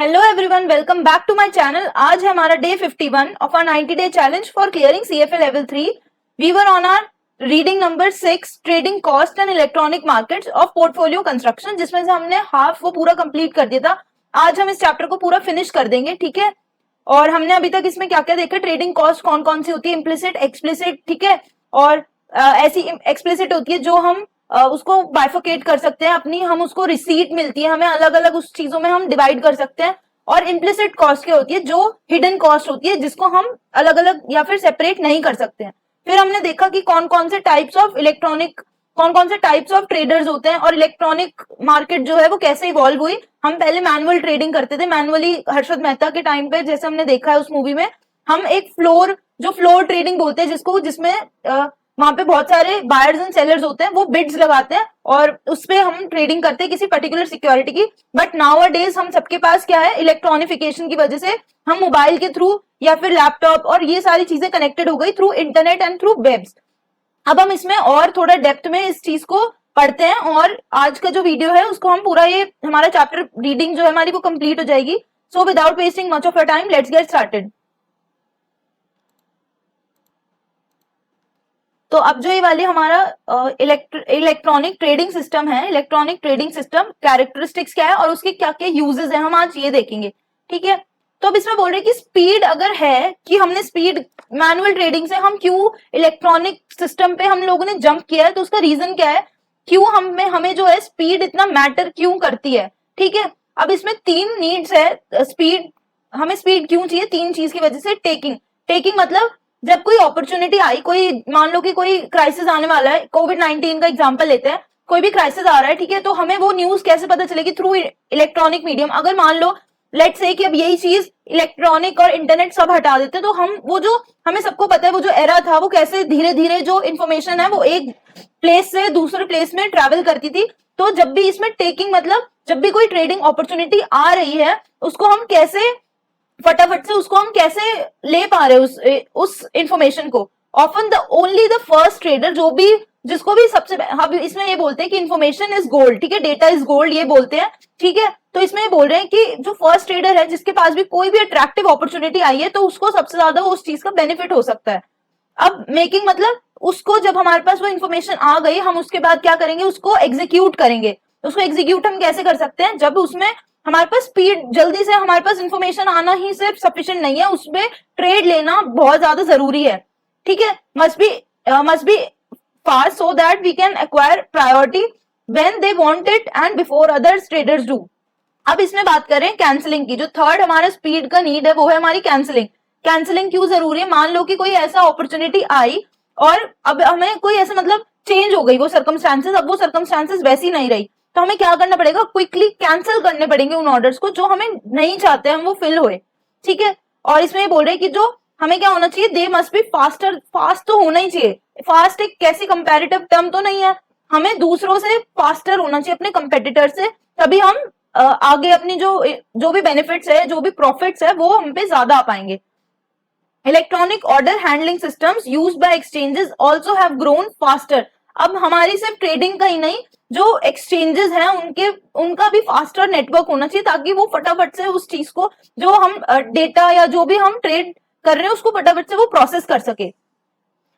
Hello everyone, welcome back to my channel. आज है हमारा day 51 of our 90 day challenge for clearing CFA level 3। We were on our reading number 6 trading cost and electronic markets of portfolio construction, जिसमें से हमने half वो पूरा complete कर दिया था। आज हम इस चैप्टर को पूरा फिनिश कर देंगे, ठीक है। और हमने अभी तक इसमें क्या क्या देखा, ट्रेडिंग कॉस्ट कौन कौन सी होती है, इम्प्लिसिट, एक्सप्लिसिट, ठीक है। और ऐसी एक्सप्लिसिट होती है जो हम उसको बाइफोकेट कर सकते हैं अपनी, हम उसको रिसीट मिलती है हमें, अलग अलग उस चीजों में हम डिवाइड कर सकते हैं। और इम्प्लिसिट कॉस्ट क्या होती है, जो हिडन कॉस्ट होती है, जिसको हम अलग अलग या फिर सेपरेट नहीं कर सकते हैं। फिर हमने देखा कि कौन कौन से टाइप्स ऑफ ट्रेडर्स होते हैं और इलेक्ट्रॉनिक मार्केट जो है वो कैसे इवॉल्व हुई। हम पहले मैनुअल ट्रेडिंग करते थे, मैनुअली हर्षद मेहता के टाइम पे, जैसे हमने देखा है उस मूवी में। हम एक फ्लोर ट्रेडिंग बोलते हैं जिसमें वहां पे बहुत सारे बायर्स एंड सेलर्स होते हैं, वो बिड्स लगाते हैं और उसपे हम ट्रेडिंग करते हैं किसी पर्टिकुलर सिक्योरिटी की। बट नाउ अ डेज हम सबके पास क्या है, इलेक्ट्रॉनिफिकेशन की वजह से हम मोबाइल के थ्रू या फिर लैपटॉप और ये सारी चीजें कनेक्टेड हो गई through internet and through webs. अब हम इसमें और थोड़ा डेप्थ में इस चीज को पढ़ते हैं और आज का जो वीडियो है उसको हम पूरा, ये हमारा चैप्टर रीडिंग जो है हमारी वो कंप्लीट हो जाएगी। So without wasting much of your time, let's get started. तो अब जो ये वाली हमारा इलेक्ट्रॉनिक ट्रेडिंग सिस्टम है, इलेक्ट्रॉनिक ट्रेडिंग सिस्टम कैरेक्टरिस्टिक्स क्या है और उसके क्या क्या यूजेस है, हम आज ये देखेंगे, ठीक है। तो अब इसमें बोल रहे हैं कि स्पीड अगर है, कि हमने स्पीड मैनुअल ट्रेडिंग से हम क्यों इलेक्ट्रॉनिक सिस्टम पे हम लोगों ने जंप किया है, तो उसका रीजन क्या है, क्यों हमें जो है स्पीड इतना मैटर क्यों करती है, ठीक है। अब इसमें तीन नीड्स है स्पीड, हमें स्पीड क्यों चाहिए, तीन चीज की वजह से। टेकिंग मतलब जब कोई अपॉर्चुनिटी आई, कोई मान लो कि कोई क्राइसिस आने वाला है, कोविड-19 का एग्जांपल लेते हैं, कोई भी क्राइसिस आ रहा है, ठीक है, तो हमें वो न्यूज कैसे पता चलेगी, थ्रू इलेक्ट्रॉनिक मीडियम। अगर मान लो लेट्स से कि अब यही चीज इलेक्ट्रॉनिक और इंटरनेट सब हटा देते, तो हम वो जो हमें सबको पता है वो जो एरा था, वो कैसे धीरे धीरे जो इन्फॉर्मेशन है वो एक प्लेस से दूसरे प्लेस में ट्रेवल करती थी। तो जब भी इसमें टेकिंग मतलब जब भी कोई ट्रेडिंग अपॉर्चुनिटी आ रही है, उसको हम कैसे फटाफट से उसको हम कैसे ले पा रहे हैं उस इंफॉर्मेशन को। Often the only the first trader, जिसको भी सबसे, हम इसमें ये बोलते हैं कि इन्फॉर्मेशन इज गोल्ड, ठीक है, डेटा इज गोल्ड, ये बोलते हैं, ठीक है। तो इसमें ये बोल रहे हैं कि जो फर्स्ट ट्रेडर है, जिसके पास भी कोई भी अट्रैक्टिव अपॉर्चुनिटी आई है, तो उसको सबसे ज्यादा उस चीज का बेनिफिट हो सकता है। अब मेकिंग मतलब उसको, जब हमारे पास वो इन्फॉर्मेशन आ गई, हम उसके बाद क्या करेंगे, उसको एग्जीक्यूट करेंगे। उसको एग्जीक्यूट हम कैसे कर सकते हैं, जब उसमें हमारे पास स्पीड, जल्दी से हमारे पास इंफॉर्मेशन आना ही सिर्फ सफिशिएंट नहीं है, उसमें ट्रेड लेना बहुत ज्यादा जरूरी है, ठीक है। Must be fast so that we can acquire priority when they want it and before others traders do. अब इसमें बात करें कैंसिलिंग की, जो थर्ड हमारा स्पीड का नीड है वो है हमारी कैंसिलिंग। कैंसिलिंग क्यों जरूरी है, मान लो कि कोई ऐसा अपॉर्चुनिटी आई और अब हमें कोई ऐसा मतलब चेंज हो गई वो सर्कमस्टांसेस, अब वो सर्कमस्टांसेस वैसी नहीं रही, तो हमें क्या करना पड़ेगा, क्विकली कैंसिल करने पड़ेंगे उन ऑर्डर्स को जो हमें नहीं चाहते हम वो फिल हुए, ठीक है। और इसमें बोल रहे हैं कि जो हमें क्या होना चाहिए, they must be faster, fast तो होना ही चाहिए। फास्ट एक कैसी कंपैरेटिव टर्म तो नहीं है, हमें दूसरों से फास्टर होना चाहिए, अपने कंपेटिटर से, तभी हम आगे अपनी जो भी बेनिफिट्स है, जो भी प्रॉफिट्स है, वो हम पे ज्यादा आ पाएंगे। Electronic order handling systems used by exchanges also have grown faster. अब हमारी सिर्फ ट्रेडिंग का ही नहीं, जो एक्सचेंजेस हैं उनका भी फास्टर नेटवर्क होना चाहिए, ताकि वो फटाफट से उस चीज को, जो हम डेटा या जो भी हम ट्रेड कर रहे हैं, उसको फटाफट से वो प्रोसेस कर सके।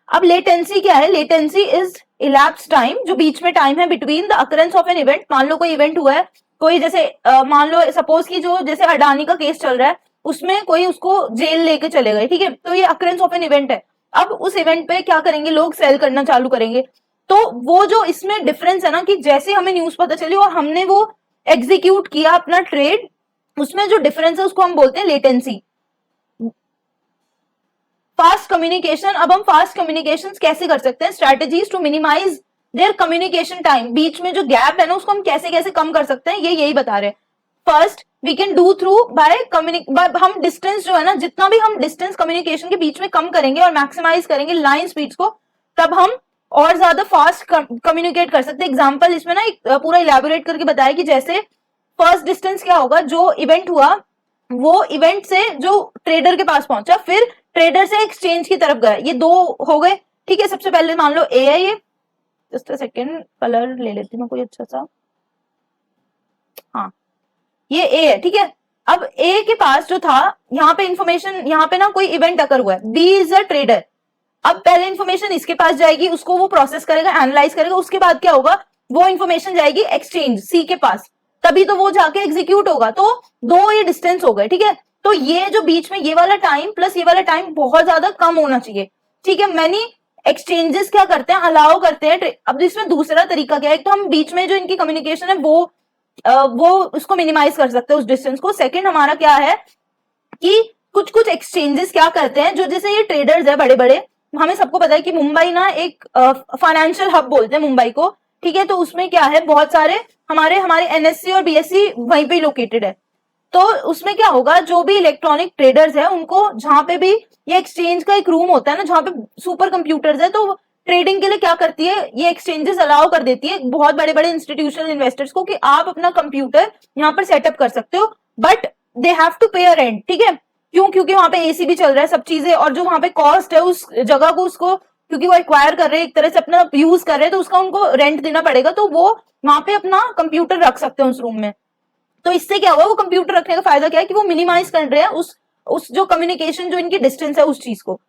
अब लेटेंसी क्या है, लेटेंसी इज इलैप्स टाइम, जो बीच में टाइम है between the occurrence of an event. मान लो कोई इवेंट हुआ है, कोई जैसे मान लो सपोज की जो जैसे अडानी का केस चल रहा है, उसमें कोई उसको जेल लेके चले गए, ठीक है, तो ये अकरेंस ऑफ एन इवेंट है। अब उस इवेंट पे क्या करेंगे, लोग सेल करना चालू करेंगे। तो वो जो इसमें डिफरेंस है ना, कि जैसे हमें न्यूज पता चली और हमने वो एग्जीक्यूट किया अपना ट्रेड, उसमें जो डिफरेंस है उसको हम बोलते हैं लेटेंसी। फास्ट कम्युनिकेशन, अब हम फास्ट कम्युनिकेशन कैसे कर सकते हैं, strategies to minimise their communication time, बीच में जो गैप है ना उसको हम कैसे कैसे कम कर सकते हैं, ये यही बता रहे हैं। First we can do through by हम डिस्टेंस जो है ना, जितना भी हम डिस्टेंस कम्युनिकेशन के बीच में कम करेंगे और मैक्सिमाइज करेंगे लाइन स्पीड्स को, तब हम और ज्यादा फास्ट कम्युनिकेट कर सकते हैं। एग्जाम्पल इसमें ना एक पूरा इलेबोरेट करके बताया कि जैसे फर्स्ट डिस्टेंस क्या होगा, जो इवेंट हुआ वो इवेंट से जो ट्रेडर के पास पहुंचा, फिर ट्रेडर से एक्सचेंज की तरफ गया, ये दो हो गए, ठीक है। सबसे पहले मान लो ए है, ये जस्ट अ सेकंड, कलर ले लेती हूँ कोई अच्छा सा, हाँ ये ए है, ठीक है। अब ए के पास जो था यहाँ पे इंफॉर्मेशन, यहाँ पे ना कोई इवेंट अकर हुआ है, बी इज अ ट्रेडर। अब पहले इंफॉर्मेशन इसके पास जाएगी, उसको वो प्रोसेस करेगा, एनालाइज करेगा, उसके बाद क्या होगा, वो इंफॉर्मेशन जाएगी एक्सचेंज सी के पास, तभी तो वो जाके एग्जीक्यूट होगा। तो दो ये डिस्टेंस हो गए, ठीक है। तो ये जो बीच में ये वाला टाइम प्लस ये वाला टाइम बहुत ज्यादा कम होना चाहिए, ठीक है। मैनी एक्सचेंजेस क्या करते हैं, अलाउ करते हैं। अब इसमें दूसरा तरीका क्या है, तो हम बीच में जो इनकी कम्युनिकेशन है वो उसको मिनिमाइज कर सकते हैं उस डिस्टेंस को। सेकंड हमारा क्या है कि कुछ कुछ एक्सचेंजेस क्या करते हैं, जो जैसे ये ट्रेडर्स है बड़े बड़े, हमें सबको पता है कि मुंबई ना एक फाइनेंशियल हब बोलते हैं मुंबई को, ठीक है। तो उसमें क्या है, बहुत सारे हमारे एनएससी और बीएससी वहीं पे लोकेटेड है। तो उसमें क्या होगा, जो भी इलेक्ट्रॉनिक ट्रेडर्स है उनको, जहां पे भी ये एक्सचेंज का एक रूम होता है ना, जहां पे सुपर कंप्यूटर्स है, तो ट्रेडिंग के लिए क्या करती है, ये एक्सचेंजेस अलाउ कर देती है बहुत बड़े बड़े इंस्टीट्यूशनल इन्वेस्टर्स को कि आप अपना कंप्यूटर यहाँ पर सेटअप कर सकते हो, बट दे हैव टू पे अ रेंट, ठीक है। क्यों, क्योंकि वहां पे एसी भी चल रहा है, सब चीजें, और जो वहां पे कॉस्ट है उस जगह को, उसको क्योंकि वो एक्वायर कर रहे हैं, एक तरह से अपना यूज कर रहे हैं, तो उसका उनको रेंट देना पड़ेगा, तो वो वहां पे अपना कंप्यूटर रख सकते हैं उस रूम में। तो इससे क्या हुआ, वो कंप्यूटर रखने का फायदा क्या है कि वो मिनिमाइज कर रहे हैं उस जो कम्युनिकेशन, जो इनकी डिस्टेंस है उस चीज को।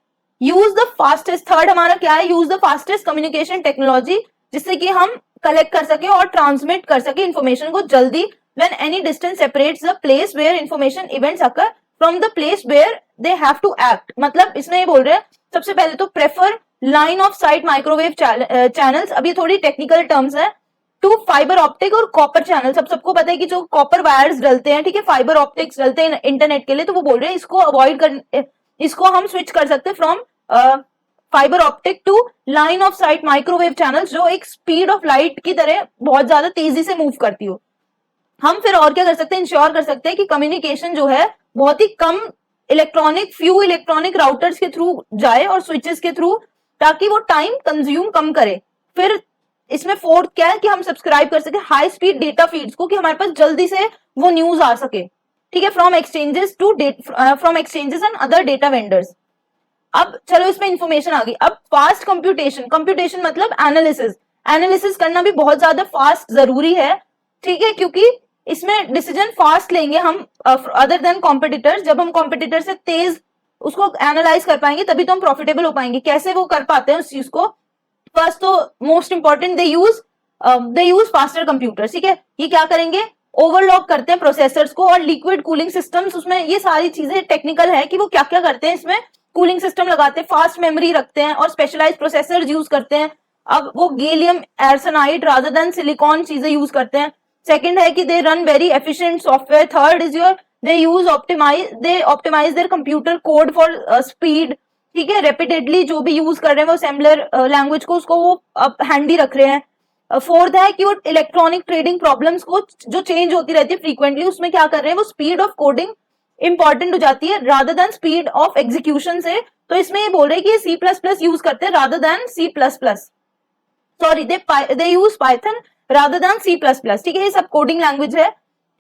यूज द फास्टेस्ट, थर्ड हमारा क्या है, use the fastest communication technology, जिससे कि हम कलेक्ट कर सके और ट्रांसमिट कर सके इन्फॉर्मेशन को जल्दी। When any distance separates the place where information events occur from the place where they have to act. मतलब इसमें ये बोल रहे हैं, सबसे पहले तो prefer line of sight microwave channels, अब ये थोड़ी टेक्निकल टर्म्स है, टू फाइबर ऑप्टिक और कॉपर चैनल। सबको पता है कि जो कॉपर वायर्स डलते हैं, ठीक है, फाइबर ऑप्टिक्स डलते हैं इंटरनेट के लिए, तो वो बोल रहे हैं इसको अवॉइड कर, इसको हम स्विच कर सकते हैं from fibre optic to line of sight microwave channels, जो एक स्पीड ऑफ लाइट की तरह बहुत ज्यादा तेजी से मूव करती हो। हम फिर और क्या कर सकते हैं, इंश्योर कर सकते हैं कि कम्युनिकेशन जो है बहुत ही कम फ्यू इलेक्ट्रॉनिक राउटर्स के थ्रू जाए और स्विचेस के थ्रू, ताकि वो टाइम कंज्यूम कम करे। फिर इसमें फोर्थ क्या है कि हम सब्सक्राइब कर सके हाई स्पीड डेटा फीड्स को, कि हमारे पास जल्दी से वो न्यूज आ सके, ठीक है, from exchanges and other data vendors. अब चलो इसमें इंफॉर्मेशन आ गई। अब फास्ट कंप्यूटेशन मतलब एनालिसिस करना भी बहुत ज्यादा फास्ट जरूरी है, ठीक है, क्योंकि इसमें डिसीजन फास्ट लेंगे हम अदर देन कॉम्पिटिटर्स। जब हम कॉम्पिटिटर से तेज उसको एनालाइज कर पाएंगे, तभी तो हम प्रॉफिटेबल हो पाएंगे। कैसे वो कर पाते हैं उस चीज को, फर्स्ट तो मोस्ट इंपॉर्टेंट, दे यूज फास्टर कंप्यूटर, ठीक है। ये क्या करेंगे, ओवरलॉक करते हैं प्रोसेसर्स को, और लिक्विड कूलिंग सिस्टम्स, उसमें ये सारी चीजें टेक्निकल है कि वो क्या क्या करते हैं, इसमें कूलिंग सिस्टम लगाते हैं, फास्ट मेमोरी रखते हैं, और स्पेशलाइज्ड प्रोसेसर्स यूज करते हैं। अब वो gallium arsenide rather than silicon चीजें यूज करते हैं। सेकंड है कि they run very efficient software. Third is your they optimise their computer code for speed, ठीक है, रेपिडेटली जो भी यूज कर रहे हैं वो असेंबलर लैंग्वेज को, उसको वो हैंडी रख रहे हैं। फोर्थ है कि वो इलेक्ट्रॉनिक ट्रेडिंग प्रॉब्लम्स को जो चेंज होती रहती है फ्रीक्वेंटली, उसमें क्या कर रहे हैं, वो स्पीड ऑफ कोडिंग इंपॉर्टेंट हो जाती है rather than speed of execution से। तो इसमें ये बोल रहे हैं कि सी प्लस प्लस यूज करते हैं rather than C plus plus, sorry they use Python rather than C plus plus, ठीक है, ये सब कोडिंग लैंग्वेज है।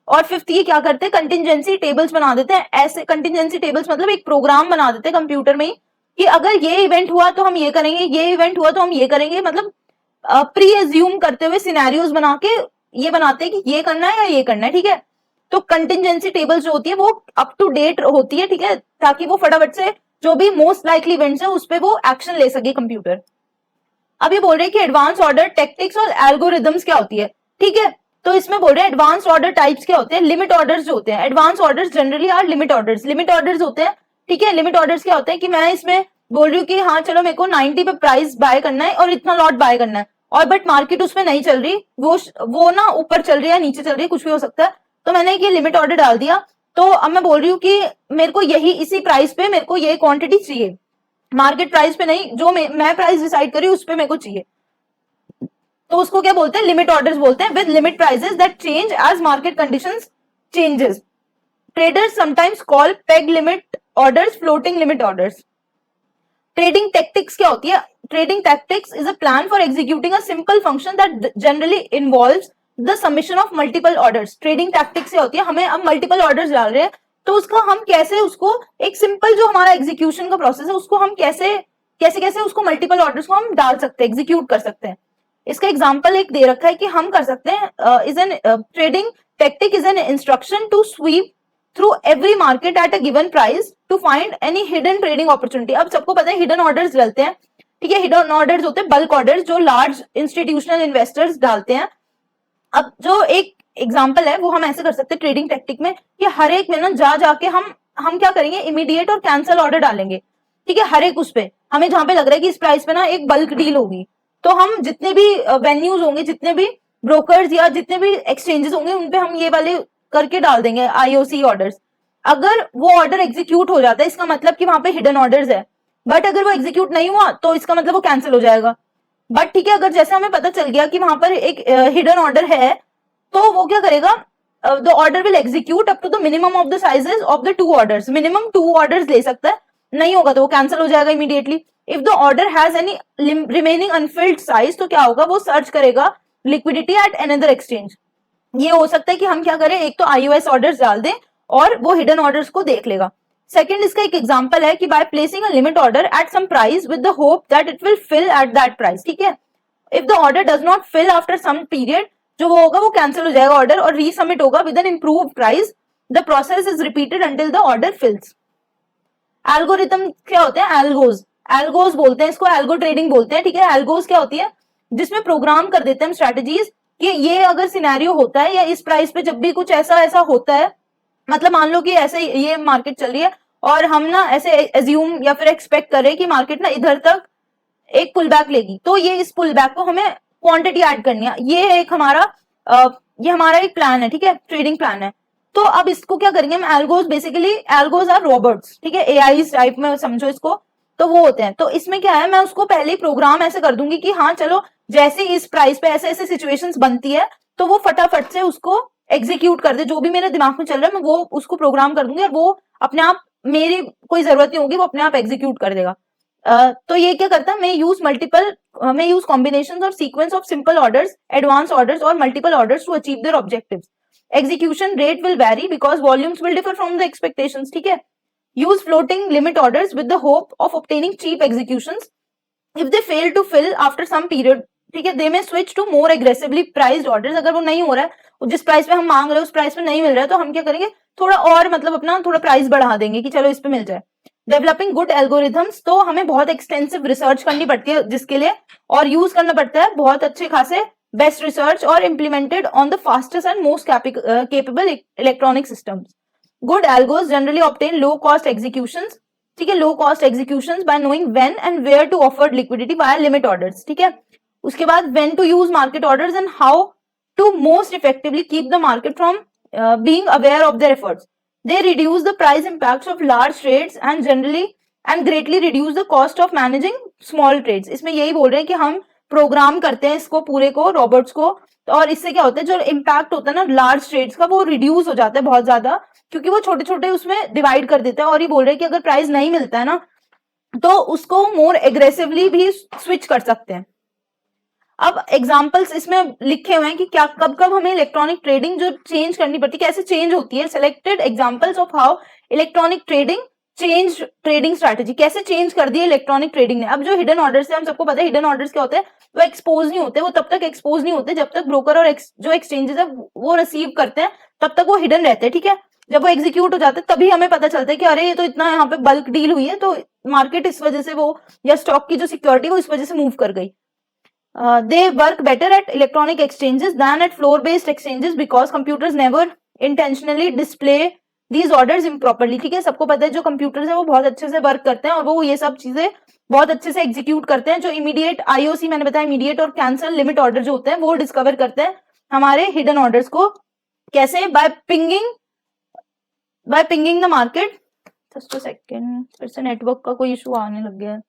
और फिफ्थ ये क्या करते हैं, कंटिजेंसी टेबल्स बना देते हैं। ऐसे कंटिजेंसी टेबल्स मतलब एक प्रोग्राम बना देते हैं कंप्यूटर में ही, कि अगर ये इवेंट हुआ तो हम ये करेंगे, ये इवेंट हुआ तो हम ये करेंगे, मतलब प्री एज्यूम करते हुए सिनेरियोज बना के ये बनाते हैं कि ये करना है या ये करना है, ठीक है। तो कंटिजेंसी टेबल्स जो होती है वो अप टू डेट होती है, ठीक है, ताकि वो फटाफट से जो भी मोस्ट लाइकली इवेंट्स है उस पर वो एक्शन ले सके कंप्यूटर। अब ये बोल रहे हैं कि एडवांस ऑर्डर टेक्टिक्स और एल्गोरिदम्स क्या होती है, ठीक है। तो इसमें बोल रहे हैं एडवांस ऑर्डर टाइप्स क्या होते हैं, लिमिट ऑर्डर्स जो होते हैं, advance orders generally are limit orders होते हैं, ठीक है। लिमिट ऑर्डर्स क्या होते हैं कि मैं इसमें बोल रही हूँ कि हाँ चलो मेरे को 90 पे प्राइस बाय करना है और इतना लॉट बाय करना है, और बट मार्केट उसमें नहीं चल रही, वो ना ऊपर चल रही है नीचे चल रही है, कुछ भी हो सकता है। तो मैंने ये लिमिट ऑर्डर डाल दिया, तो अब मैं बोल रही हूँ कि मेरे को यही इसी प्राइस पे मेरे को ये क्वांटिटी चाहिए, मार्केट प्राइस पे नहीं, जो मैं प्राइस डिसाइड करी उस पे मेरे को चाहिए। तो उसको क्या बोलते हैं, लिमिट ऑर्डर्स बोलते हैं, with limit prices that change as market conditions changes. Traders sometimes call peg limit orders floating limit orders. Trading tactics क्या होती है, trading tactics is a plan for executing a simple function that generally involves the submission of multiple orders. Trading tactics क्या होती है, हमें अब multiple orders डाल रहे हैं, तो उसका हम कैसे उसको एक सिंपल जो हमारा एग्जीक्यूशन का प्रोसेस है उसको हम कैसे उसको मल्टीपल ऑर्डर्स को हम डाल सकते हैं, एग्जीक्यूट कर सकते हैं। इसका एग्जांपल एक दे रखा है कि हम कर सकते हैं, is an trading tactic is an instruction to sweep through every market at a given price to find any hidden trading opportunity. अब सबको पता है हिडन ऑर्डर्स डलते हैं, ठीक है, हिडन ऑर्डर्स होते हैं बल्क ऑर्डर्स जो लार्ज इंस्टीट्यूशनल इन्वेस्टर्स डालते हैं। अब जो एक एग्जांपल है वो हम ऐसे कर सकते हैं ट्रेडिंग टेक्टिक में कि हर एक में ना जा जाके हम क्या करेंगे, इमीडिएट और कैंसल ऑर्डर डालेंगे, ठीक है, हर एक उस पे हमें जहां पे लग रहा है कि इस प्राइस पे ना एक बल्क डील होगी, तो हम जितने भी वेन्यूज होंगे, जितने भी ब्रोकर्स या जितने भी एक्सचेंजेस होंगे उनपे हम ये वाले करके डाल देंगे आईओसी ऑर्डर्स। अगर वो ऑर्डर एग्जीक्यूट हो जाता है इसका मतलब कि वहां पे हिडन ऑर्डर्स है, बट अगर वो एग्जीक्यूट नहीं हुआ तो इसका मतलब वो कैंसिल हो जाएगा। बट ठीक है, अगर जैसे हमें पता चल गया कि वहां पर एक हिडन ऑर्डर है तो वो क्या करेगा, the order will execute up to the minimum of the sizes of the 2 orders. Minimum 2 orders ले सकता है, नहीं होगा तो वो कैंसिल हो जाएगा immediately. If the order has any remaining Anfield size तो क्या होगा, वो सर्च करेगा लिक्विडिटी एट अनदर एक्सचेंज। ये हो सकता है कि हम क्या करें, एक तो आईओएस ऑर्डर्स डाल दें और वो हिडन ऑर्डर्स को देख लेगा। सेकंड, इसका एक एग्जांपल है कि by placing a limit order at some price with the hope that it will fill at that price, ठीक है। If the order does not fill after some period, जो वो होगा वो कैंसिल हो जाएगा ऑर्डर और रीसबमिट होगा with an improved price. The process is repeated until the order fills. Algorithm क्या होते हैं, एल्गोज, एल्गोज बोलते हैं इसको, एल्गो ट्रेडिंग बोलते हैं, ठीक है। एल्गोज क्या होती है, जिसमें प्रोग्राम कर देते हैं हम स्ट्रेटेजीज कि ये अगर सिनेरियो होता है या इस प्राइस पे जब भी कुछ ऐसा ऐसा होता है, मतलब मान लो कि ऐसे ये मार्केट चल रही है और हम ना ऐसे एज्यूम या फिर एक्सपेक्ट कर रहे हैं कि मार्केट ना इधर तक एक पुल बैक लेगी, तो ये इस पुल बैक को हमें क्वांटिटी ऐड करनी है। ये एक हमारा ये हमारा एक प्लान है, ठीक है, ट्रेडिंग प्लान है। तो अब इसको क्या करेंगे हम, algos, basically algos are robots, ठीक है, एआई टाइप में समझो इसको, तो वो होते हैं। तो इसमें क्या है, मैं उसको पहले ही प्रोग्राम ऐसे कर दूंगी कि हाँ चलो जैसे इस प्राइस पे ऐसे ऐसे सिचुएशंस बनती है तो वो फटाफट से उसको एग्जीक्यूट कर दे, जो भी मेरे दिमाग में चल रहा है मैं वो उसको प्रोग्राम कर दूंगी और वो अपने आप, मेरी कोई जरूरत नहीं होगी, वो अपने आप एग्जीक्यूट कर देगा। तो ये क्या करता है, मैं यूज कॉम्बिनेशन और sequence of simple orders, advance orders और multiple orders to achieve their objectives. Execution rate will vary because volumes will differ from the expectations, ठीक है। Use floating limit orders with the hope of obtaining cheap executions. If they fail to fill after some period, ठीक है, they may switch to more aggressively priced orders. अगर वो नहीं हो रहा है, जिस प्राइस पे हम मांग रहे हैं उस प्राइस पे नहीं मिल रहा है, तो हम क्या करेंगे, थोड़ा और मतलब अपना थोड़ा प्राइस बढ़ा देंगे कि चलो इस पे मिल जाए। डेवलपिंग गुड एल्गोरिथम्स, तो हमें बहुत एक्सटेंसिव रिसर्च करनी पड़ती है जिसके लिए, और यूज करना पड़ता है बहुत अच्छे खासे बेस्ट रिसर्च और implemented on the fastest and most capable electronic systems. Good algos generally obtain low cost executions, ठीक है, low cost executions by knowing when and where to offer liquidity by limit orders, ठीक है। उसके बाद when to use market orders and how to most effectively keep the market from being aware of their efforts. They reduce the price impacts of large trades and generally and greatly reduce the cost of managing small trades. इसमें यही बोल रहे हैं कि हम programme करते हैं इसको पूरे को, रोबोट्स को, और इससे क्या होता है, जो इम्पैक्ट होता है ना लार्ज ट्रेड्स का, वो रिड्यूस हो जाता है बहुत ज्यादा, क्योंकि वो छोटे छोटे उसमें डिवाइड कर देता है। और ये बोल रहे हैं कि अगर प्राइस नहीं मिलता है ना तो उसको मोर एग्रेसिवली भी स्विच कर सकते हैं। अब एग्जाम्पल्स इसमें लिखे हुए हैं कि क्या कब कब हमें इलेक्ट्रॉनिक ट्रेडिंग जो चेंज करनी पड़ती है, कैसे चेंज होती है। Selected examples of how electronic trading change trading strategy, कैसे चेंज कर दी है इलेक्ट्रॉनिक ट्रेडिंग ने। अब जो हिडन ऑर्डर्स है, हम सबको पता है हिडन ऑर्डर्स क्या होते हैं, वो एक्सपोज नहीं होते, वो तब तक एक्सपोज नहीं होते जब तक ब्रोकर और जो एक्सचेंजेस है वो रिसीव करते हैं, तब तक वो हिडन रहते हैं, ठीक है। जब वो एग्जीक्यूट हो जाते हैं तभी हमें पता चलता है कि अरे ये तो इतना यहाँ पे बल्क डील हुई है, तो मार्केट इस वजह से वो, या स्टॉक की जो सिक्योरिटी वो इस वजह से मूव कर गई। They work better at electronic exchanges than at floor-based exchanges because computers never intentionally display these orders improperly, ठीक है। सबको पता है जो कंप्यूटर्स है वो बहुत अच्छे से वर्क करते हैं और वो ये सब चीजें बहुत अच्छे से एग्जीक्यूट करते हैं। जो इमीडिएट आईओसी मैंने बताया, इमीडिएट और कैंसल लिमिट ऑर्डर जो होते हैं वो डिस्कवर करते हैं हमारे हिडन ऑर्डर्स को। कैसे? By pinging the market. Just a second, फिर से नेटवर्क का कोई इशू आने लग गया है।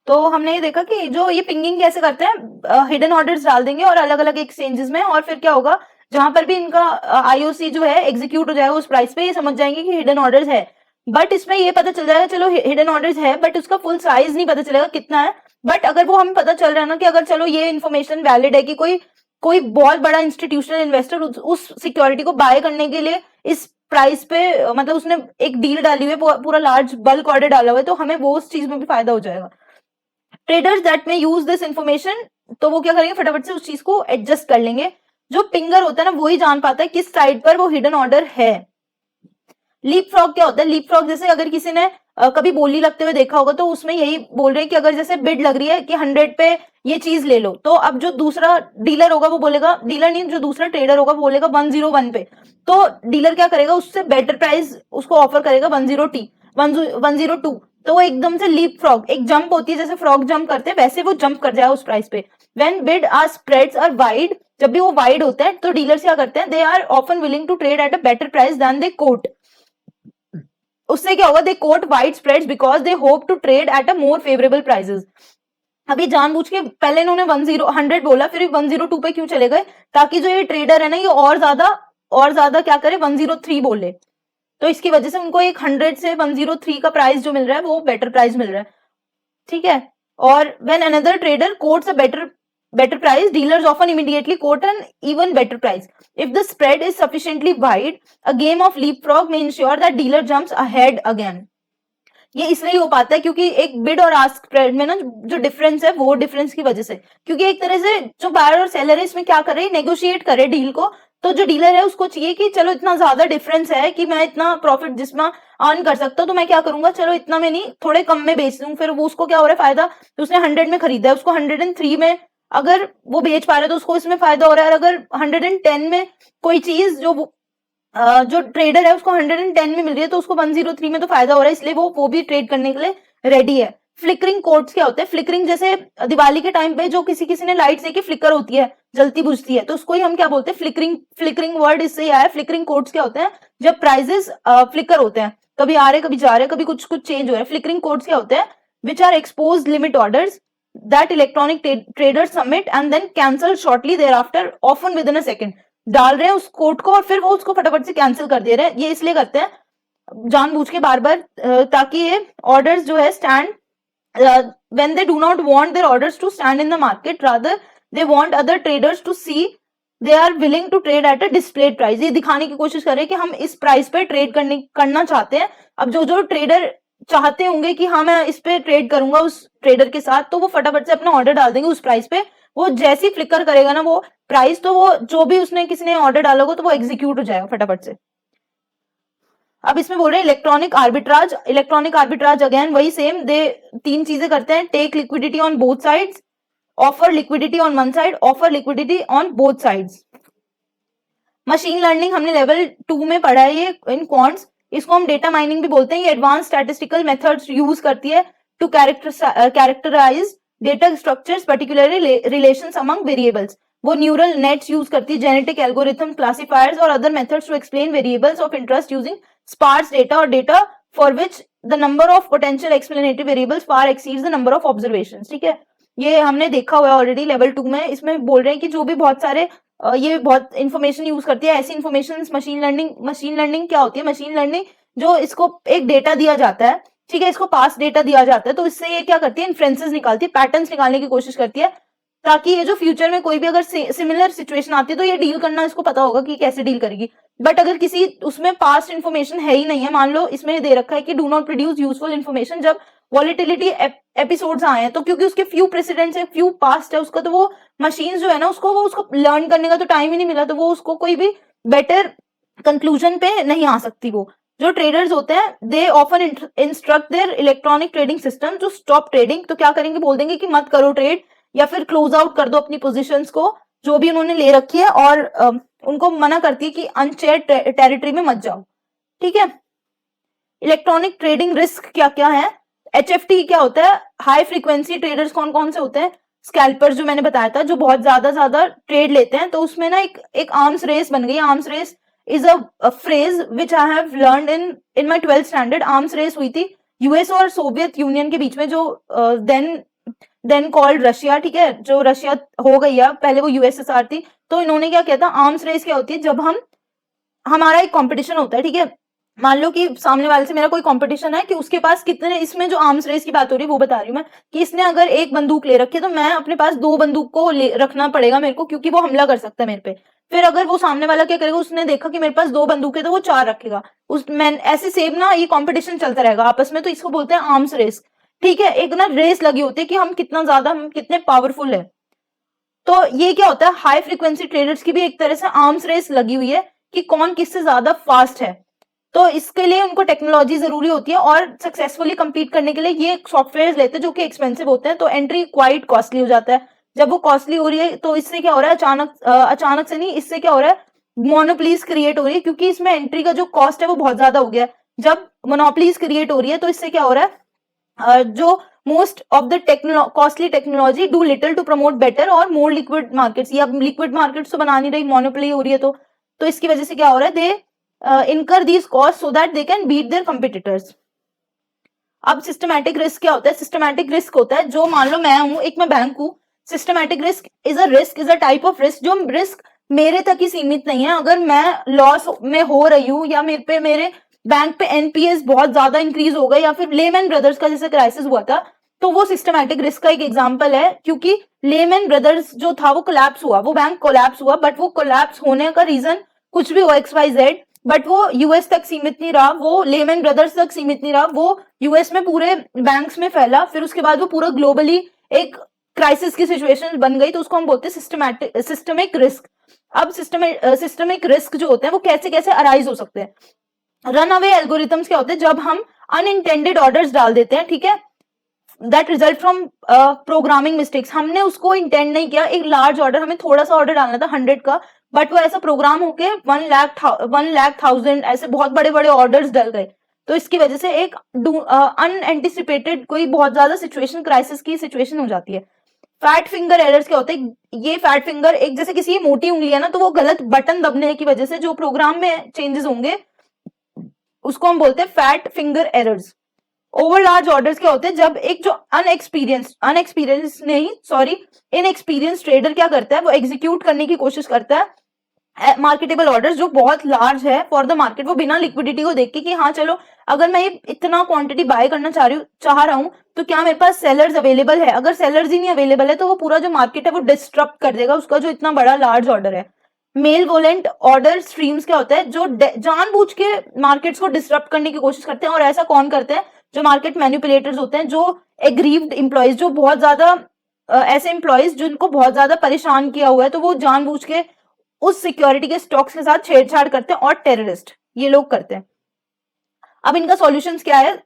तो हमने ये देखा कि जो ये पिंगिंग कैसे करते हैं, हिडन ऑर्डर्स डाल देंगे और अलग अलग एक्सचेंजेस में, और फिर क्या होगा, जहां पर भी इनका आईओसी जो है एग्जीक्यूट हो जाएगा उस प्राइस पे, ये समझ जाएंगे कि हिडन ऑर्डर्स है। बट इसमें ये पता चल जाएगा चलो हिडन ऑर्डर्स है, बट उसका फुल साइज नहीं पता चलेगा कितना है। बट अगर वो हमें पता चल रहा है ना कि अगर चलो ये इन्फॉर्मेशन वैलिड है कि कोई बहुत बड़ा इंस्टीट्यूशनल इन्वेस्टर उस सिक्योरिटी को बाय करने के लिए इस प्राइस पे, मतलब उसने एक डील डाली हुई है, पूरा लार्ज बल्क ऑर्डर डाला हुआ है, तो हमें वो उस चीज में भी फायदा हो जाएगा। ट्रेडर्स दैट में यूज दिस इंफॉर्मेशन, तो वो क्या करेंगे, फटाफट से उस चीज को एडजस्ट कर लेंगे जो पिंगर होता है ना वही जान पाता है किस साइड पर वो हिडन ऑर्डर है। लीप फ्रॉग क्या होता है? लीप फ्रॉग जैसे अगर किसी ने कभी बोली लगते हुए देखा होगा तो उसमें यही बोल रहे हैं कि अगर जैसे बिड लग रही है कि 100 पे ये चीज ले लो, तो अब जो दूसरा डीलर होगा वो बोलेगा, डीलर नहीं जो दूसरा ट्रेडर होगा वो बोलेगा 101 पे, तो डीलर क्या करेगा उससे बेटर प्राइस उसको ऑफर करेगा 102, तो वो एकदम से लीप फ्रॉग, एक जंप होती है जैसे फ्रॉग जंप करते हैं वैसे वो जंप कर जाए उस प्राइस पे। When bid are spreads are wide, जब भी वो वाइड होते हैं तो डीलर्स क्या करते हैं, they are often willing to trade at a better price than they quote. उससे क्या होगा, they quote wide spreads because they hope to trade at a more favourable prices. अभी जानबूझ के पहले इन्होंने 100 बोला फिर 102 पे क्यों चले गए, ताकि जो ये ट्रेडर है ना ये और ज्यादा क्या करे 103 बोले, तो इसकी वजह से उनको एक 100 से 103 का प्राइस जो मिल रहा है वो बेटर प्राइस मिल रहा है, ठीक है। और when another trader quotes a better price, dealers often immediately quote an even better price. If the spread is sufficiently wide, a game of leapfrog may ensure that dealer jumps ahead again. ये इसलिए हो पाता है क्योंकि एक bid और ask spread में ना जो डिफरेंस है वो डिफरेंस की वजह से, क्योंकि एक तरह से जो बायर और सेलर है इसमें क्या करे, नेगोशिएट करे डील को, तो जो डीलर है उसको चाहिए कि चलो इतना ज्यादा डिफरेंस है कि मैं इतना प्रॉफिट जिसमें अर्न कर सकता हूँ तो मैं क्या करूंगा, चलो इतना में नहीं थोड़े कम में बेच दूं, फिर वो उसको क्या हो रहा है फायदा, तो उसने 100 में खरीदा है उसको 103 में अगर वो बेच पा रहे तो उसको इसमें फायदा हो रहा है, अगर 110 में कोई चीज जो ट्रेडर है उसको 110 में मिल रही है तो उसको 103 में तो फायदा हो रहा है, इसलिए वो भी ट्रेड करने के लिए रेडी है। फ्लिकरिंग कोड्स क्या होते हैं, फ्लिकरिंग जैसे दिवाली के टाइम पे जो किसी ने लाइट से फ्लिकर होती है जलती बुझती है तो उसको ही हम क्या बोलते हैं, फ्लिकरिंग वर्ड इससे ही आया है। फ्लिकरिंग कोड्स क्या होते हैं, जब प्राइजेस फ्लिकर होते हैं, कभी आ रहे कभी जा रहे कभी कुछ चेंज हो रहा है। फ्लिकरिंग कोड्स क्या होते हैं, which are expose limit orders that electronic traders submit and then cancel shortly thereafter often within a second, डाल रहे हैं उस कोड को और फिर वो उसको फटाफट से कैंसिल कर दे रहे हैं। ये इसलिए करते हैं जानबूझ के बार बार ताकि ये ऑर्डर्स जो है stand when they do not want their orders to stand in the market, rather they want other traders to see they are willing to trade at a displayed price। ये दिखाने की कोशिश कर रहे हैं कि हम इस प्राइस पे ट्रेड करना चाहते हैं। अब जो ट्रेडर चाहते होंगे कि हाँ मैं इस पे ट्रेड करूंगा उस ट्रेडर के साथ, तो वो फटाफट से अपना ऑर्डर डाल देंगे उस प्राइस पे, वो जैसे ही फ्लिकर करेगा ना वो प्राइस, तो वो जो भी उसने किसी ने ऑर्डर डाला होगा तो वो एग्जीक्यूट हो जाएगा फटाफट से। अब इसमें बोल रहे हैं electronic arbitrage. Electronic arbitrage again वही सेम, दे 3 चीजें करते हैं, take liquidity on both sides, offer liquidity on one side, offer liquidity on both sides. Machine learning हमने लेवल 2 में पढ़ा है ये इन क्वांट्स, इसको हम डेटा माइनिंग भी बोलते हैं। ये एडवांस स्टैटिस्टिकल मेथड्स यूज करती है to characterise data structures particularly relations among variables. वो न्यूरल नेट्स यूज करती है, जेनेटिक एल्गोरिथम, क्लासिफायर्स और other methods to explain variables of interest using sparse data और data for which the number of potential explanatory variables far exceeds the number of observations. ठीक है, ये हमने देखा हुआ है ऑलरेडी लेवल 2 में। इसमें बोल रहे हैं कि जो भी बहुत सारे ये बहुत इंफॉर्मेशन यूज करती है, ऐसी इंफॉर्मेशन मशीन लर्निंग क्या होती है, मशीन लर्निंग जो इसको एक डेटा दिया जाता है, ठीक है, इसको पास डेटा दिया जाता है, तो इससे ये क्या करती है, इन्फ्रेंसेस निकालती है, पैटर्न्स निकालने की कोशिश करती है, ताकि ये जो फ्यूचर में कोई भी अगर सिमिलर सिचुएशन आती है तो ये डील करना इसको पता होगा कि कैसे डील करेगी। बट अगर किसी उसमें पास्ट इन्फॉर्मेशन है ही नहीं है, मान लो इसमें दे रखा है कि do not produce useful information, जब वॉलिटिलिटी एपिसोड्स आए हैं तो क्योंकि उसके फ्यू प्रेसिडेंट्स है, फ्यू पास्ट है उसका, तो वो मशीन जो है ना उसको लर्न करने का तो टाइम ही नहीं मिला, तो वो उसको कोई भी बेटर कंक्लूजन पे नहीं आ सकती। वो जो ट्रेडर्स होते हैं they often instruct their electronic trading system to stop trading, तो क्या करेंगे, बोल देंगे कि मत करो ट्रेड या फिर क्लोज आउट कर दो अपनी पोजीशंस को जो भी उन्होंने ले रखी है, और उनको मना करती है कि अनचेयर्ड टेरिटरी में मत जाओ। ठीक है, इलेक्ट्रॉनिक ट्रेडिंग रिस्क क्या क्या है, HFT क्या होता है, हाई फ्रीक्वेंसी ट्रेडर्स कौन कौन से होते हैं, स्कैल्पर्स जो मैंने बताया था जो बहुत ज्यादा ट्रेड लेते हैं, तो उसमें ना एक आर्म्स रेस बन गई। Arms race is a phrase which I have learned in my 12th standard. Arms race हुई थी यूएस और सोवियत यूनियन के बीच में, जो देन कॉल्ड रशिया, ठीक है, जो रशिया हो गई है, पहले वो यूएसएसआर थी। तो इन्होंने क्या किया था, आर्म्स रेस क्या होती है, जब हमारा एक कंपटीशन होता है, ठीक है, मान लो कि सामने वाले से मेरा कोई कंपटीशन है कि उसके पास कितने, इसमें जो आर्म्स रेस की बात हो रही है वो बता रही हूँ मैं, कि इसने अगर एक बंदूक ले रखी है तो मैं अपने पास 2 बंदूक को रखना पड़ेगा मेरे को, क्योंकि वो हमला कर सकता है मेरे पे। फिर अगर वो सामने वाला क्या करेगा, उसने देखा कि मेरे पास 2 बंदूक है तो वो 4 रखेगा, ऐसे सेम ना ये कॉम्पिटिशन चलता रहेगा आपस में, तो इसको बोलते हैं आर्म्स रेस। ठीक है, एक ना रेस लगी होती है कि हम कितने पावरफुल है। तो ये क्या होता है, हाई फ्रीक्वेंसी ट्रेडर्स की भी एक तरह से आर्म्स रेस लगी हुई है कि कौन किससे ज्यादा फास्ट है। तो इसके लिए उनको टेक्नोलॉजी जरूरी होती है और सक्सेसफुली compete करने के लिए ये सॉफ्टवेयर लेते हैं जो कि एक्सपेंसिव होते हैं, तो एंट्री क्वाइट कॉस्टली हो जाता है। जब वो कॉस्टली हो रही है तो इससे क्या हो रहा है, अचानक से नहीं, इससे क्या हो रहा है, मोनोपोलीज क्रिएट हो रही है, क्योंकि इसमें एंट्री का जो कॉस्ट है वो बहुत ज्यादा हो गया है। जब मोनोपोलीज क्रिएट हो रही है तो इससे क्या हो रहा है, जो most of the costly technology do little to promote better और मोर लिक्विड मार्केट्स, या लिक्विड मार्केट्स तो बना नहीं रही, मोनोपोली हो रही है, तो इसकी वजह से क्या हो रहा है, दे incur these costs so that they can beat their competitors। अब सिस्टमैटिक रिस्क क्या होता है, सिस्टमैटिक रिस्क होता है जो, मान लो मैं हूं, एक मैं बैंक हूं, systematic risk is a type of risk जो रिस्क मेरे तक ही सीमित नहीं है। अगर मैं लॉस में हो रही हूं या मेरे बैंक पे एनपीएस बहुत ज्यादा इंक्रीज हो गए, या फिर लेमैन ब्रदर्स का जैसे क्राइसिस हुआ था, तो वो सिस्टमैटिक रिस्क का एक एग्जांपल है, क्योंकि लेमैन ब्रदर्स जो था वो कोलैप्स हुआ, वो बैंक कोलैप्स हुआ, बट वो कोलैप्स होने का रीजन कुछ भी हो XYZ, बट वो यूएस तक सीमित नहीं रहा, वो लेमैन ब्रदर्स तक सीमित नहीं रहा, वो यूएस में पूरे बैंक्स में फैला, फिर उसके बाद वो पूरा ग्लोबली एक क्राइसिस की सिचुएशन बन गई, तो उसको हम बोलते हैं सिस्टमिक रिस्क। अब सिस्टमिक रिस्क जो होते हैं वो कैसे कैसे अराइज हो सकते हैं। रन अवे एल्गोरिथम्स क्या होते हैं, जब हम अनइंटेंडेड ऑर्डर्स डाल देते हैं, ठीक है, that result from programming mistakes, हमने उसको इंटेंड नहीं किया, एक लार्ज ऑर्डर, हमें थोड़ा सा ऑर्डर डालना था 100 का, बट वो ऐसा प्रोग्राम होके 1,00,000 ऐसे बहुत बड़े बड़े ऑर्डर्स डल गए, तो इसकी वजह से एक अनएंटिसिपेटेड कोई बहुत ज्यादा सिचुएशन, क्राइसिस की सिचुएशन हो जाती है। फैट फिंगर एरर्स क्या होते हैं, ये फैट फिंगर, एक जैसे किसी की मोटी उंगली है ना, तो वो गलत बटन दबने की वजह से जो प्रोग्राम में चेंजेस होंगे उसको हम बोलते हैं fat finger errors. Over large orders क्या होते हैं, जब एक जो इनएक्सपीरियंस ट्रेडर क्या करता है, वो एग्जीक्यूट करने की कोशिश करता है मार्केटेबल ऑर्डर्स जो बहुत लार्ज है फॉर द मार्केट, वो बिना लिक्विडिटी को देख के कि हाँ चलो अगर मैं ये इतना क्वांटिटी बाय करना चाह रहा हूं तो क्या मेरे पास सेलर्स अवेलेबल है, अगर सेलर्स ही नहीं अवेलेबल है तो वो पूरा जो मार्केट है वो डिस्टर्ब कर देगा उसका जो इतना बड़ा लार्ज ऑर्डर है। मेल वोलेंट ऑर्डर स्ट्रीम्स क्या होता है, जो जानबूझ के मार्केट्स को डिस्टर्ब करने की कोशिश करते हैं, और ऐसा कौन करते हैं, जो मार्केट मैनिपुलेटर्स होते हैं, जो एग्रीव्ड एम्प्लॉइज, जो बहुत ज्यादा ऐसे एम्प्लॉइज जिनको बहुत ज्यादा परेशान किया हुआ है, तो वो जानबूझ के उस सिक्योरिटी के स्टॉक्स के साथ छेड़छाड़ करते हैं, और टेररिस्ट ये लोग करते हैं। अब इनका सॉल्यूशन क्या है,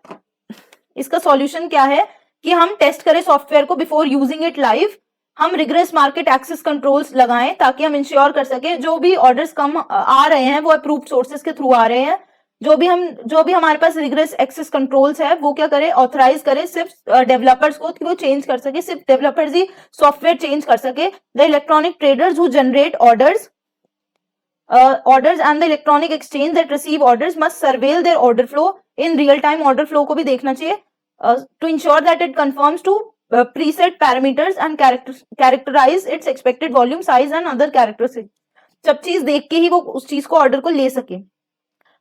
इसका सॉल्यूशन क्या है कि हम टेस्ट करें सॉफ्टवेयर को बिफोर यूजिंग इट लाइव, हम रिग्रेस मार्केट एक्सेस कंट्रोल्स लगाएं ताकि हम इंश्योर कर सके जो भी ऑर्डर्स कम आ रहे हैं वो अप्रूव्ड सोर्सेज के थ्रू आ रहे हैं, जो भी हमारे पास रिग्रेस एक्सेस कंट्रोल्स है वो क्या करे, ऑथराइज करे सिर्फ डेवलपर्स को कि वो चेंज कर सके, सिर्फ डेवलपर्स ही सॉफ्टवेयर चेंज कर सके। The electronic traders who generate orders and the electronic exchange that receive orders must surveil their order flow in real time, order flow को भी देखना चाहिए to ensure that it conforms to preset parameters and characterize its expected volume, size and other characteristics। सब चीज देख के ही वो उस चीज को ऑर्डर को ले सके।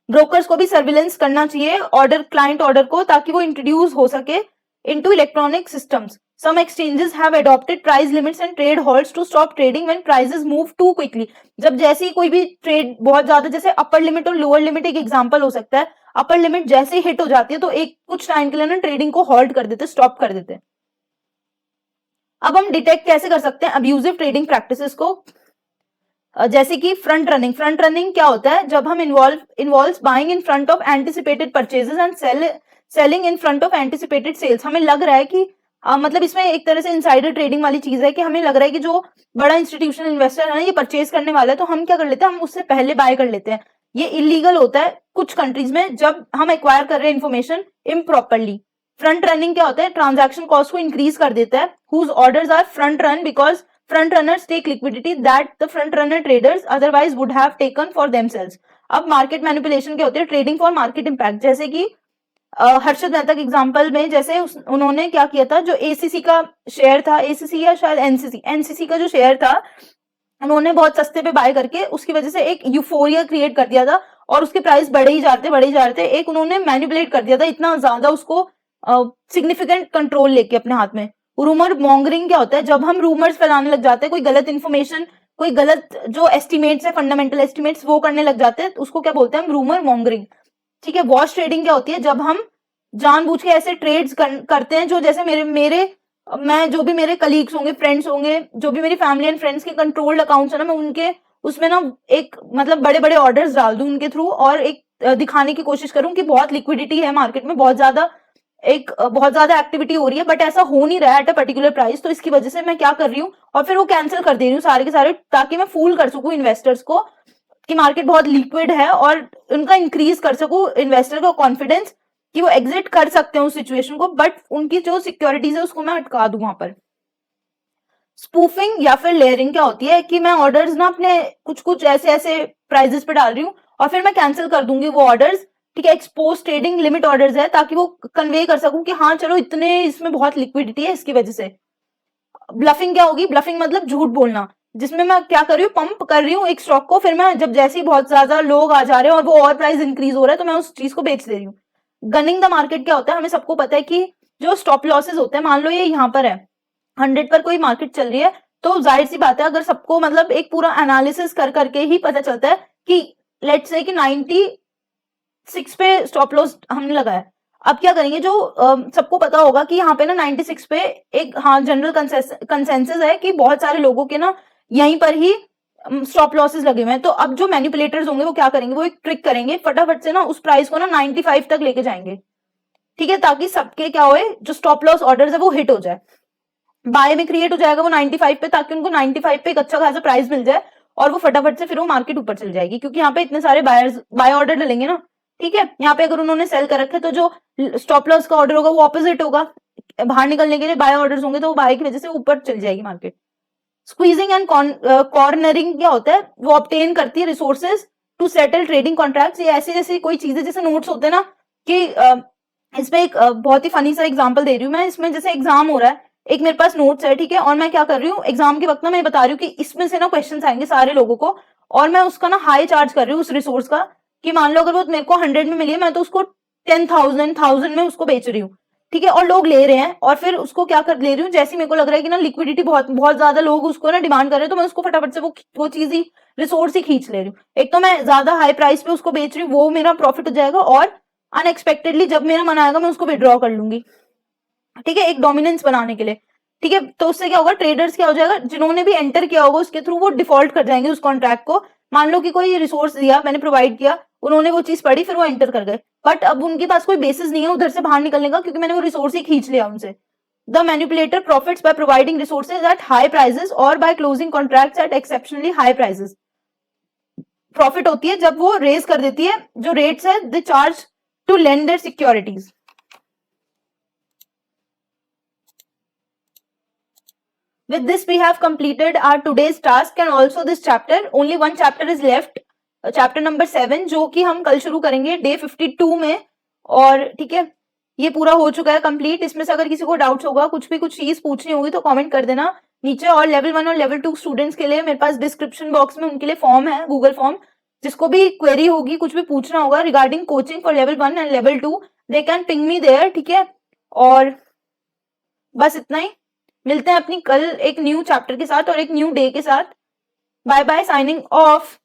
ब्रोकर्स को भी सर्विलेंस करना चाहिए क्लाइंट ऑर्डर को, ताकि वो इंट्रोड्यूस हो सके into electronic systems. Some exchanges have adopted price limits and trade halts to stop trading when prices move too quickly। जब जैसे ही कोई भी ट्रेड बहुत ज्यादा, जैसे अपर लिमिट और लोअर लिमिट एक एग्जांपल हो सकता है, अपर लिमिट जैसे ही हिट हो जाती है तो एक कुछ टाइम के लिए ना ट्रेडिंग को हॉल्ट कर देते, स्टॉप कर देते। अब हम डिटेक्ट कैसे कर सकते हैं अब्यूजिव ट्रेडिंग प्रैक्टिसेस को, जैसे कि फ्रंट रनिंग क्या होता है, जब हम involve buying in front of anticipated purchases and selling in front of anticipated sales. हमें लग रहा है कि मतलब इसमें एक तरह से इनसाइडर ट्रेडिंग वाली चीज है कि हमें लग रहा है कि जो बड़ा इंस्टीट्यूशनल इन्वेस्टर है ना ये परचेज करने वाला है, तो हम क्या कर लेते हैं, हम उससे पहले बाय कर लेते हैं। ये इलीगल होता है कुछ कंट्रीज में जब हम एक्वायर कर रहे हैं इन्फॉर्मेशन इम्प्रॉपरली। फ्रंट रनिंग क्या होता है, ट्रांजैक्शन कॉस्ट को इंक्रीज कर देता है। Whose orders are front run because front runners take liquidity that the front runner traders otherwise would have taken for themselves. अब मार्केट मैनिपुलेशन क्या होते हैं, ट्रेडिंग फॉर मार्केट इंपैक्ट, जैसे कि हर्षद मेहता के एग्जांपल में जैसे उन्होंने क्या किया था, जो एसीसी का शेयर था, एसीसी या शायद एनसीसी का जो शेयर था, उन्होंने बहुत सस्ते पे बाय करके उसकी वजह से एक यूफोरिया क्रिएट कर दिया था और उसके प्राइस बढ़े ही जा रहे थे। एक उन्होंने मैनिपुलेट कर दिया था इतना ज्यादा उसको, सिग्निफिकेंट कंट्रोल लेके अपने हाथ में। रूमर मॉन्गरिंग क्या होता है, जब हम रूमर्स फैलाने लग जाते हैं, कोई गलत इन्फॉर्मेशन, कोई गलत जो एस्टिमेट्स है, फंडामेंटल एस्टिमेट्स, वो करने लग जाते हैं, उसको क्या बोलते हैं हम, रूमर मॉन्गरिंग। ठीक है। वॉश ट्रेडिंग क्या होती है, जब हम जानबूझ के ऐसे ट्रेड्स करते हैं जो, जैसे मेरे मैं जो भी मेरे कलीग्स होंगे, फ्रेंड्स होंगे, जो भी मेरी फैमिली एंड फ्रेंड्स के कंट्रोल्ड अकाउंट्स है ना, मैं उनके उसमें ना एक मतलब बड़े बड़े ऑर्डर्स डाल दूं उनके थ्रू, और एक दिखाने की कोशिश करूं कि बहुत लिक्विडिटी है मार्केट में, बहुत ज्यादा एक्टिविटी हो रही है, बट ऐसा हो नहीं रहा है एट अ पर्टिकुलर प्राइस। तो इसकी वजह से मैं क्या कर रही हूँ, और फिर वो कैंसिल कर दे रही हूँ सारे के सारे, ताकि मैं फूल कर सकूं इन्वेस्टर्स को कि मार्केट बहुत लिक्विड है, और उनका इंक्रीज कर सकूं इन्वेस्टर का कॉन्फिडेंस कि वो एग्जिट कर सकते हैं उस सिचुएशन को, बट उनकी जो सिक्योरिटीज है उसको मैं अटका दूं वहां पर। स्पूफिंग या फिर लेयरिंग क्या होती है कि मैं ऑर्डर्स ना अपने कुछ कुछ ऐसे ऐसे प्राइजेस पे डाल रही हूँ, और फिर मैं कैंसिल कर दूंगी वो ऑर्डर्स। ठीक है, एक्सपोज ट्रेडिंग लिमिट ऑर्डर्स है, ताकि वो कन्वे कर सकूं कि हाँ चलो इतने इसमें बहुत लिक्विडिटी है इसकी वजह से। ब्लफिंग क्या होगी, ब्लफिंग मतलब झूठ बोलना, जिसमें मैं क्या कर रही हूँ, पंप कर रही हूँ एक स्टॉक को, फिर मैं जब जैसे ही बहुत ज्यादा लोग आ जा रहे हैं और वो और प्राइस इंक्रीज हो रहा है तो मैं उस चीज को बेच दे रही हूँ। गनिंग द मार्केट क्या होता है, हमें सबको पता है कि जो स्टॉप लॉसेस होते हैं, मान लो ये यहाँ पर है 100 पर कोई मार्केट चल रही है, तो जाहिर सी बात है अगर सबको मतलब एक पूरा एनालिसिस कर करके ही पता चलता है कि लेट्स से कि 96 पे स्टॉप लॉस हमने लगाया, अब क्या करेंगे, जो सबको पता होगा कि यहाँ पे ना 96 पे एक हाँ जनरल कंसेंसस है कि बहुत सारे लोगों के ना यहीं पर ही स्टॉप लॉसेस लगे हुए हैं। तो अब जो मैनिपुलेटर्स होंगे वो क्या करेंगे, वो एक ट्रिक करेंगे, फटाफट से ना उस प्राइस को ना 95 तक लेके जाएंगे। ठीक है, ताकि सबके क्या होए, जो स्टॉप लॉस ऑर्डर है वो हिट हो जाए, बाय में क्रिएट हो जाएगा वो 95 पे, ताकि उनको 95 पे एक अच्छा खासा प्राइस मिल जाए, और वो फटाफट से फिर वो मार्केट ऊपर चल जाएगी, क्योंकि यहाँ पे इतने सारे बायर्स बाय ऑर्डर डलेंगे ना। ठीक है, यहाँ पे अगर उन्होंने सेल कर रखे तो जो स्टॉप लॉस का ऑर्डर होगा वो ऑपोजिट होगा, बाहर निकलने के लिए बाय ऑर्डर्स होंगे, तो वो बाय की वजह से ऊपर चल जाएगी मार्केट। स्क्वीजिंग एंड कॉर्नरिंग क्या होता है, वो ऑब्टेन करती है resources to settle trading contracts. ये ऐसी जैसी कोई चीजें जैसे नोट्स होते हैं ना कि इसमें एक बहुत ही फनी सा एग्जांपल दे रही हूँ मैं, इसमें जैसे एग्जाम हो रहा है, एक मेरे पास नोट्स है, ठीक है, और मैं क्या कर रही हूँ एग्जाम के वक्त ना मैं बता रही हूँ कि इसमें से ना क्वेश्चन आएंगे सारे लोगों को, और मैं उसका ना हाई चार्ज कर रही हूँ उस रिसोर्स का, कि मान लो अगर वो मेरे को 100 में मिली है, मैं तो उसको 10,000 में उसको बेच रही हूँ। ठीक है, और लोग ले रहे हैं, और फिर उसको क्या कर ले रही हूँ, जैसे मेरे को लग रहा है कि ना लिक्विडिटी बहुत बहुत ज्यादा लोग उसको ना डिमांड कर रहे हैं, तो मैं उसको फटाफट से वो चीज ही रिसोर्स ही खींच ले रही हूँ। एक तो मैं ज्यादा हाई प्राइस पे उसको बेच रही हूँ, वो मेरा प्रॉफिट हो जाएगा, और अनएक्सपेक्टेडली जब मेरा मन आएगा मैं उसको विड्रॉ कर लूंगी। ठीक है, एक डोमिनेंस बनाने के लिए। ठीक है, तो उससे क्या होगा, ट्रेडर्स क्या हो जाएगा, जिन्होंने भी एंटर किया होगा उसके थ्रू वो डिफॉल्ट कर जाएंगे उस कॉन्ट्रैक्ट को। मान लो कि कोई रिसोर्स दिया, मैंने प्रोवाइड किया, उन्होंने वो चीज पढ़ी, फिर वो एंटर कर गए, बट अब उनके पास कोई बेसिस नहीं है उधर से बाहर निकलने का, क्योंकि मैंने वो रिसोर्स ही खींच लिया उनसे। The manipulator profits by providing resources at high prices और by closing contracts at exceptionally high prices. Profit होती है जब वो रेज कर देती है जो रेट्स है the charge to lend their securities. With this, we have completed our today's task and also this chapter. Only one chapter is left, chapter number 7, जो कि हम कल शुरू करेंगे डे 52 में। और ठीक है, ये पूरा हो चुका है कंप्लीट। इसमें से अगर किसी को डाउट्स होगा, कुछ भी कुछ चीज पूछनी होगी तो कमेंट कर देना नीचे। और लेवल 1 और लेवल 2 स्टूडेंट्स के लिए मेरे पास डिस्क्रिप्शन बॉक्स में उनके लिए फॉर्म है, गूगल फॉर्म, जिसको भी क्वेरी होगी, कुछ भी पूछना होगा regarding coaching for level 1 and level 2, they can ping me there. ठीक है, और बस इतना ही। मिलते हैं अपनी कल एक न्यू चैप्टर के साथ और एक न्यू डे के साथ। Bye bye, signing of.